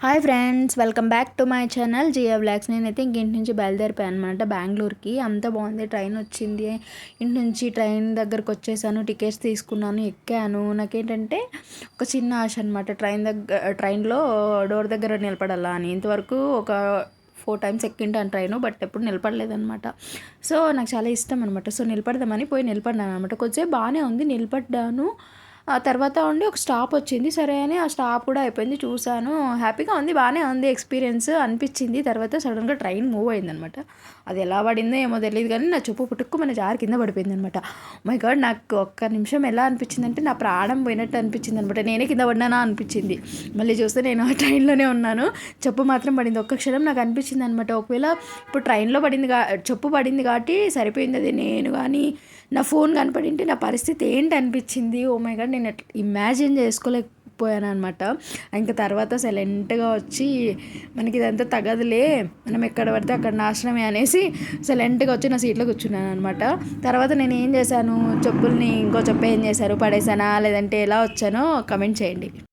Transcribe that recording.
Hi friends, welcome back to my channel Jiya vlogs. నేనైతే ఇంటి నుంచి బయలుదేరిపోయాను అనమాట బెంగళూరుకి. అంత బాగుంది, ట్రైన్ వచ్చింది. ఇంటి నుంచి ట్రైన్ దగ్గరకు వచ్చేసాను, టికెట్స్ తీసుకున్నాను, ఎక్కాను. నాకేంటంటే ఒక చిన్న ఆశ అనమాట, ట్రైన్లో డోర్ దగ్గర నిలబడాలా అని. ఇంతవరకు ఒక 4 టైమ్స్ ఎక్కింటాను ట్రైన్, బట్ ఎప్పుడు నిలబడలేదనమాట. సో నాకు చాలా ఇష్టం అనమాట. సో నిలబడదామని పోయి నిలబడ్డాను అనమాట. కొద్దిసేపు బాగానే ఉంది, నిలబడ్డాను. ఆ తర్వాత ఉండి ఒక స్టాప్ వచ్చింది. సరే అని ఆ స్టాప్ కూడా అయిపోయింది, చూశాను. హ్యాపీగా ఉంది, బాగానే ఉంది, ఎక్స్పీరియన్స్ అనిపించింది. తర్వాత సడన్గా ట్రైన్ మూవ్ అయిందనమాట. అది ఎలా పడిందో ఏమో తెలియదు, కానీ నా చెప్పు పుట్టుక్కు మన జారి కింద పడిపోయింది అనమాట. మై గాడ్, నాకు ఒక్క నిమిషం ఎలా అనిపించిందంటే నా ప్రాణం పోయినట్టు అనిపించింది అనమాట. నేనే కింద పడినానా అనిపించింది. మళ్ళీ చూస్తే నేను ఆ ట్రైన్లోనే ఉన్నాను. చెప్పు మాత్రం పడింది. ఒక్క క్షణం నాకు అనిపించింది అనమాట, ఒకవేళ ఇప్పుడు ట్రైన్లో పడింది చెప్పు పడింది కాబట్టి సరిపోయింది. అది నేను కానీ నా ఫోన్ కనపడింటే నా పరిస్థితి ఏంటి అనిపించింది. ఓ మై గాడ్, నేను ఇమాజిన్ చేసుకోలేకపోయాను అనమాట. ఇంకా తర్వాత సైలెంట్గా వచ్చి మనకి ఇదంతా తగదులే, మనం ఎక్కడ పడితే అక్కడ నాశనమే అనేసి సైలెంట్గా వచ్చి నా సీట్లో కూర్చున్నాను అనమాట. తర్వాత నేను ఏం చేశాను, చెప్పుల్ని ఇంకో చెప్పు ఏం చేశారు, పడేసానా లేదంటే ఎలా వచ్చానో కమెంట్ చేయండి.